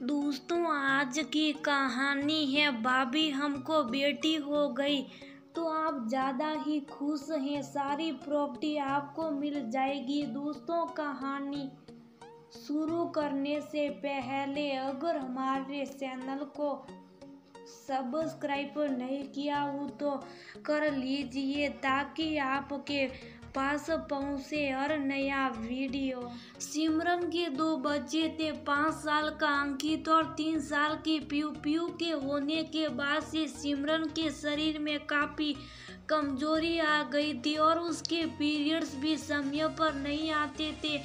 दोस्तों, आज की कहानी है भाभी हमको बेटी हो गई। तो आप ज़्यादा ही खुश हैं, सारी प्रॉपर्टी आपको मिल जाएगी। दोस्तों, कहानी शुरू करने से पहले अगर हमारे चैनल को सब्सक्राइब नहीं किया हो तो कर लीजिए ताकि आपके पास पहुंचे हर नया वीडियो। सिमरन के 2 बच्चे थे, 5 साल का अंकित और 3 साल की प्यू। प्यू के होने के बाद से सिमरन के शरीर में काफी कमजोरी आ गई थी और उसके पीरियड्स भी समय पर नहीं आते थे।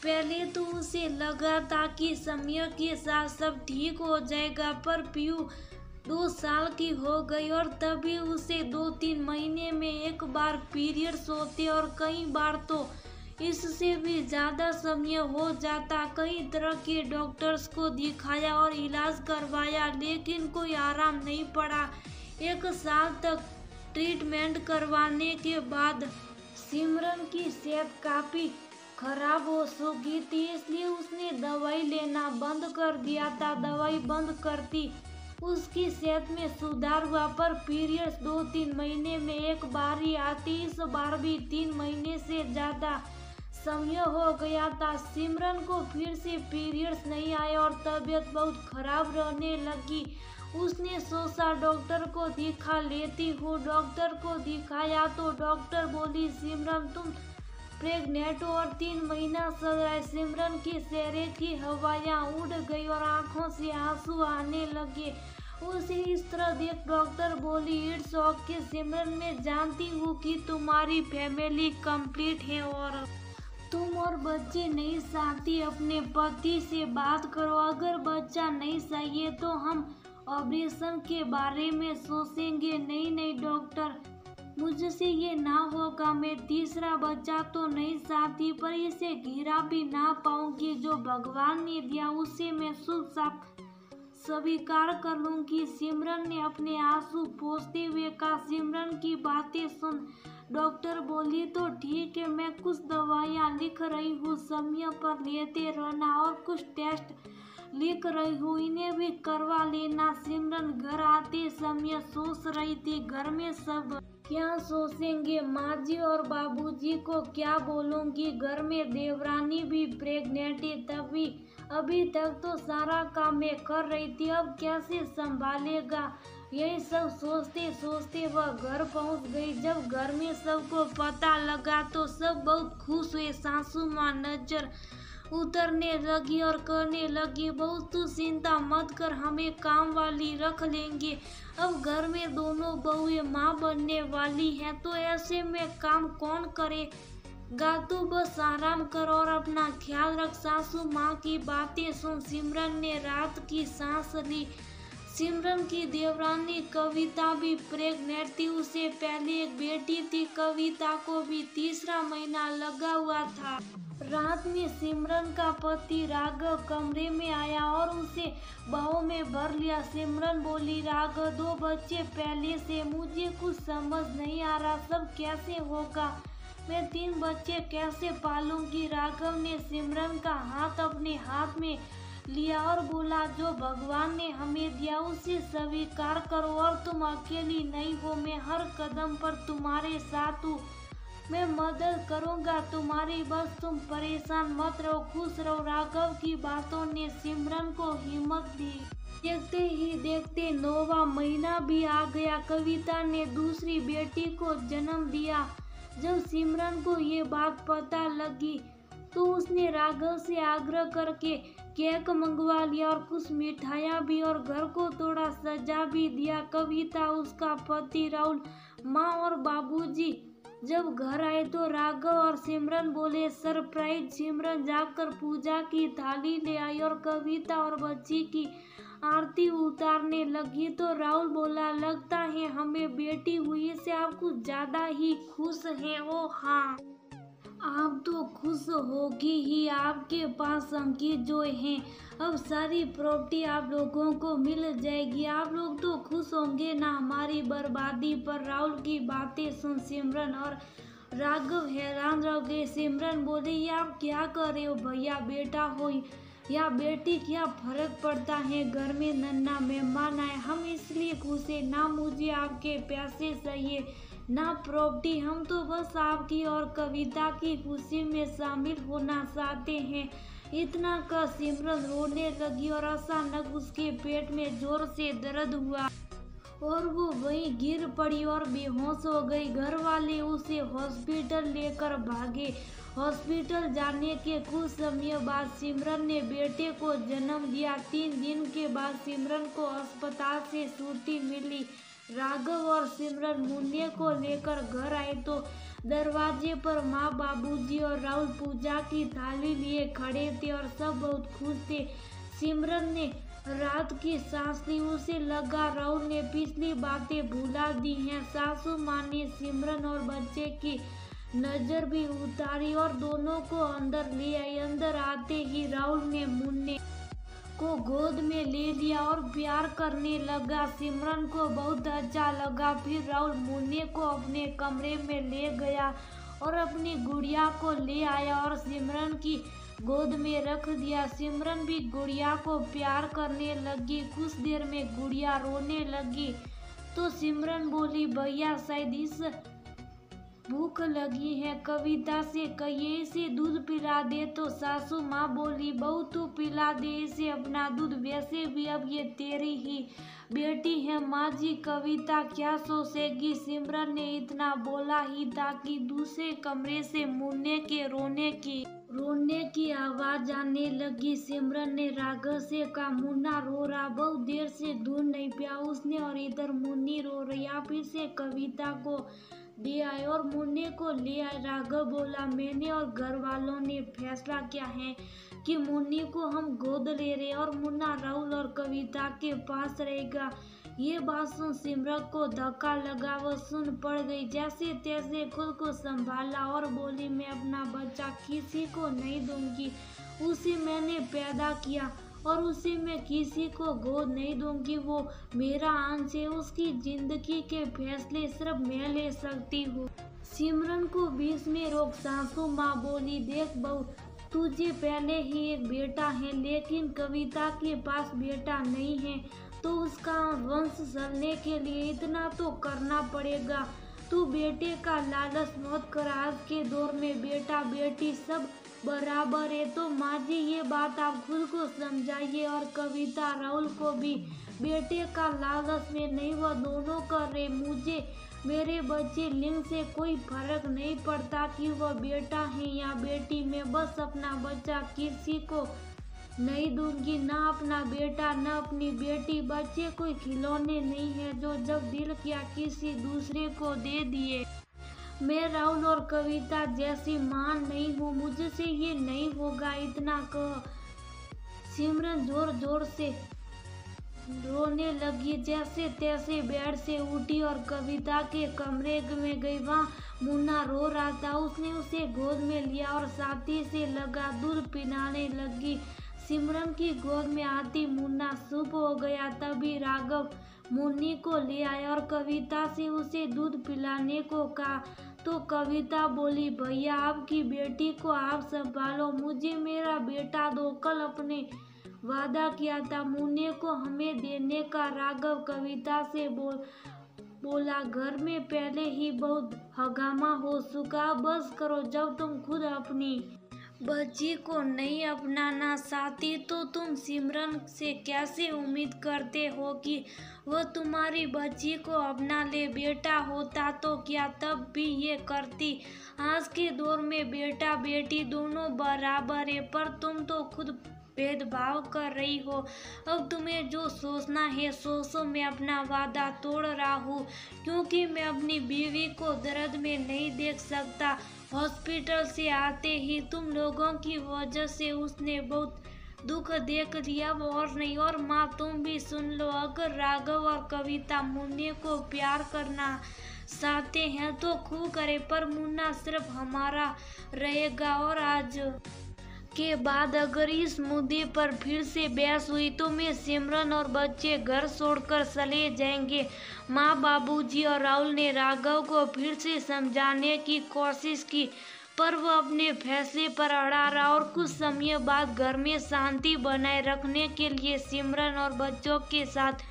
पहले तो उसे लगा था कि समय के साथ सब ठीक हो जाएगा, पर प्यू 2 साल की हो गई और तभी उसे 2-3 महीने में एक बार पीरियड्स होते और कई बार तो इससे भी ज़्यादा समय हो जाता। कई तरह के डॉक्टर्स को दिखाया और इलाज करवाया, लेकिन कोई आराम नहीं पड़ा। 1 साल तक ट्रीटमेंट करवाने के बाद सिमरन की सेहत काफ़ी खराब हो चुकी थी, इसलिए उसने दवाई लेना बंद कर दिया था। दवाई बंद करती उसकी सेहत में सुधार हुआ, पर पीरियड्स 2-3 महीने में एक बार ही आती। इस बार भी 3 महीने से ज़्यादा समय हो गया था। सिमरन को फिर से पीरियड्स नहीं आए और तबीयत बहुत खराब रहने लगी। उसने सोचा डॉक्टर को दिखा लेती हूँ। डॉक्टर को दिखाया तो डॉक्टर बोली, सिमरन तुम प्रेग्नेंट हो और 3 महीना चल रहा है। सिमरन की चेहरे की हवाइयाँ उड़ गई और आंखों से आंसू आने लगे। उसे इस तरह देख डॉक्टर बोली, इट्स ओके सिमरन, मैं जानती हूँ कि तुम्हारी फैमिली कंप्लीट है और तुम और बच्चे नहीं चाहती। अपने पति से बात करो, अगर बच्चा नहीं चाहिए तो हम ऑपरेशन के बारे में सोचेंगे। नहीं डॉक्टर, मुझसे ये ना होगा। मैं तीसरा बच्चा तो नहीं चाहती, पर इसे गिरा भी ना पाऊंगी। जो भगवान ने दिया उसे मैं शुभ स्वीकार कर लूंगी। सिमरन ने अपने आंसू पोंछते हुए कहा। सिमरन की बातें सुन डॉक्टर बोली, तो ठीक है, मैं कुछ दवाइयाँ लिख रही हूँ, समय पर लेते रहना, और कुछ टेस्ट लिख रही हूँ, इन्हें भी करवा लेना। सिमरन घर आते समय सोच रही थी, घर में सब क्या सोचेंगे, माँ जी और बाबूजी को क्या बोलूँगी। घर में देवरानी भी प्रेग्नेंट है, तभी अभी तक तो सारा काम मैं कर रही थी, अब कैसे संभालेगा। यही सब सोचते सोचते वह घर पहुंच गई। जब घर में सबको पता लगा तो सब बहुत खुश हुए। सासू माँ नजर उतरने लगी और कहने लगी, बहुत तू चिंता मत कर, हमें काम वाली रख लेंगे। अब घर में दोनों बहुएं माँ बनने वाली हैं, तो ऐसे में काम कौन करेगा। तू बस आराम कर और अपना ख्याल रख। सासू माँ की बातें सुन सिमरन ने रात की सांस ली। सिमरन की देवरानी कविता भी प्रेग्नेंट थी। उसे पहले एक बेटी थी। कविता को भी तीसरा महीना लगा हुआ था। रात में सिमरन का पति राघव कमरे में आया और उसे बाहों में भर लिया। सिमरन बोली, राघव 2 बच्चे पहले से, मुझे कुछ समझ नहीं आ रहा, सब कैसे होगा, मैं 3 बच्चे कैसे पालूंगी। राघव ने सिमरन का हाथ अपने हाथ में लिया और बोला, जो भगवान ने हमें दिया उसे स्वीकार करो, और तुम अकेली नहीं हो, मैं हर कदम पर तुम्हारे साथ हूँ, मैं मदद करूंगा तुम्हारी, बस तुम परेशान मत रहो, खुश रहो। राघव की बातों ने सिमरन को हिम्मत दी। देखते ही देखते 9वां महीना भी आ गया। कविता ने दूसरी बेटी को जन्म दिया। जब सिमरन को ये बात पता लगी तो उसने राघव से आग्रह करके केक मंगवा लिया और कुछ मिठाइयाँ भी, और घर को थोड़ा सजा भी दिया। कविता, उसका पति राहुल, माँ और बाबूजी जब घर आए तो राघव और सिमरन बोले, सरप्राइज। सिमरन जाकर पूजा की थाली ले आई और कविता और बच्ची की आरती उतारने लगी तो राहुल बोला, लगता है हमें बेटी हुई से आप कुछ ज्यादा ही खुश हैं। ओ हाँ, आप तो खुश होगी ही, आपके पास अंकित जो हैं, अब सारी प्रॉपर्टी आप लोगों को मिल जाएगी, आप लोग तो खुश होंगे ना हमारी बर्बादी पर। राहुल की बातें सुन सिमरन और राघव हैरान रह गए। सिमरन बोली, ये आप क्या कर रहे हो भैया, बेटा हो या बेटी क्या फर्क पड़ता है, घर में नन्हा मेहमान आए, हम इसलिए खुश हैं। ना मुझे आपके पैसे चाहिए ना प्रॉपर्टी, हम तो बस आपकी और कविता की खुशी में शामिल होना चाहते हैं। इतना कर सिमरन रोने लगी और अचानक उसके पेट में जोर से दर्द हुआ और वो वहीं गिर पड़ी और बेहोश हो गई। घर वाले उसे हॉस्पिटल लेकर भागे। हॉस्पिटल जाने के कुछ समय बाद सिमरन ने बेटे को जन्म दिया। 3 दिन के बाद सिमरन को अस्पताल से छुट्टी मिली। राघव और सिमरन मुन्ने को लेकर घर आए तो दरवाजे पर माँ, बाबूजी और राहुल पूजा की थाली लिए खड़े थे और सब बहुत खुश थे। सिमरन ने रात की सांस ली। उसे लगा राहुल ने पिछली बातें भुला दी हैं। सासू माँ ने सिमरन और बच्चे की नजर भी उतारी और दोनों को अंदर ले आई। अंदर आते ही राहुल ने मुन्ने को गोद में ले लिया और प्यार करने लगा। सिमरन को बहुत अच्छा लगा। फिर राहुल मुन्ने को अपने कमरे में ले गया और अपनी गुड़िया को ले आया और सिमरन की गोद में रख दिया। सिमरन भी गुड़िया को प्यार करने लगी। कुछ देर में गुड़िया रोने लगी तो सिमरन बोली, भैया शायद इस भूख लगी है, कविता से कहिए इसे दूध पिला दे। तो सासू माँ बोली, बहू तू पिला दे इसे अपना दूध, वैसे भी अब ये तेरी ही बेटी है। माँ जी कविता क्या सोचेगी। सिमरन ने इतना बोला ही था कि दूसरे कमरे से मुन्ने के रोने की आवाज आने लगी। सिमरन ने राघव से कहा, मुन्ना रो रहा, बहुत देर से दूध नहीं पिया उसने और इधर मुन्नी रो रही, आप इसे कविता को दे आए और मुन्ने को ले आए। राघव बोला, मैंने और घर वालों ने फैसला किया है कि मुन्नी को हम गोद ले रहे और मुन्ना राहुल और कविता के पास रहेगा। ये बात सुन सिमरन को धक्का लगा। वो सुन पड़ गई। जैसे तैसे खुद को संभाला और बोली, मैं अपना बच्चा किसी को नहीं दूंगी, उसे मैंने पैदा किया और उसे मैं किसी को गोद नहीं दूंगी। वो मेरा अंश है, उसकी जिंदगी के फैसले सिर्फ मैं ले सकती हूँ। सिमरन को बीच में रोक सासू माँ बोली, देख बहू, तुझे पहले ही एक बेटा है, लेकिन कविता के पास बेटा नहीं है, तो उसका वंश चलने के लिए इतना तो करना पड़ेगा। तू बेटे का लालच मत कर। आज के दौर में बेटा बेटी सब बराबर है। तो माँ जी ये बात आप खुद को समझाइए और कविता राहुल को भी बेटे का लालच में नहीं, वह दोनों कर रहे। मुझे मेरे बच्चे लिंग से कोई फर्क नहीं पड़ता कि वह बेटा है या बेटी। मैं बस अपना बच्चा किसी को नहीं दूंगी, ना अपना बेटा ना अपनी बेटी। बच्चे कोई खिलौने नहीं है जो जब दिल किया किसी दूसरे को दे दिए। मैं राहुल और कविता जैसी मां नहीं हूँ, मुझसे ये नहीं होगा। इतना कह सिमरन जोर जोर से रोने लगी। जैसे तैसे बेड से उठी और कविता के कमरे में गई। वहाँ मुन्ना रो रहा था। उसने उसे गोद में लिया और साथी से लगा दूध पिलाने लगी। सिमरन की गोद में आती मुन्ना चुप हो गया। तभी राघव मुन्नी को ले आया और कविता से उसे दूध पिलाने को कहा। तो कविता बोली, भैया आपकी बेटी को आप संभालो, मुझे मेरा बेटा दो, कल अपने वादा किया था मुन्ने को हमें देने का। राघव कविता से बोला, घर में पहले ही बहुत हंगामा हो चुका, बस करो। जब तुम खुद अपनी बच्ची को नहीं अपनाना चाहती तो तुम सिमरन से कैसे उम्मीद करते हो कि वह तुम्हारी बच्ची को अपना ले। बेटा होता तो क्या तब भी ये करती। आज के दौर में बेटा बेटी दोनों बराबर है, पर तुम तो खुद भेदभाव कर रही हो। अब तुम्हें जो सोचना है सोचो। मैं अपना वादा तोड़ रहा हूँ क्योंकि मैं अपनी बीवी को दर्द में नहीं देख सकता। हॉस्पिटल से आते ही तुम लोगों की वजह से उसने बहुत दुख देख लिया और नहीं। और माँ तुम भी सुन लो, अगर राघव और कविता मुन्ने को प्यार करना चाहते हैं तो खूब करे, पर मुन्ना सिर्फ हमारा रहेगा। और आज के बाद अगर इस मुद्दे पर फिर से बहस हुई तो मैं सिमरन और बच्चे घर छोड़कर चले जाएंगे। माँ, बाबूजी और राहुल ने राघव को फिर से समझाने की कोशिश की, पर वह अपने फैसले पर अड़ा रहा और कुछ समय बाद घर में शांति बनाए रखने के लिए सिमरन और बच्चों के साथ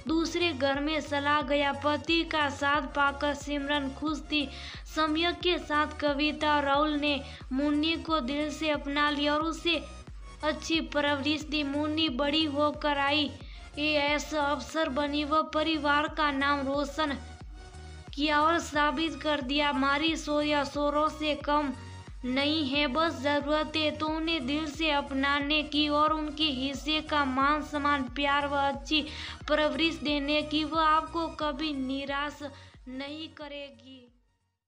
दूसरे घर में चला गया। पति का साथ पाकर सिमरन खुश थी। समय के साथ कविता और राहुल ने मुन्नी को दिल से अपना लिया और उसे अच्छी परवरिश दी। मुन्नी बड़ी होकर IAS अफसर बनी। वह परिवार का नाम रोशन किया और साबित कर दिया हमारी सोया शोरों से कम नहीं है, बस जरूरत है तो उन्हें दिल से अपनाने की और उनके हिस्से का मान सम्मान प्यार व अच्छी परवरिश देने की। वह आपको कभी निराश नहीं करेगी।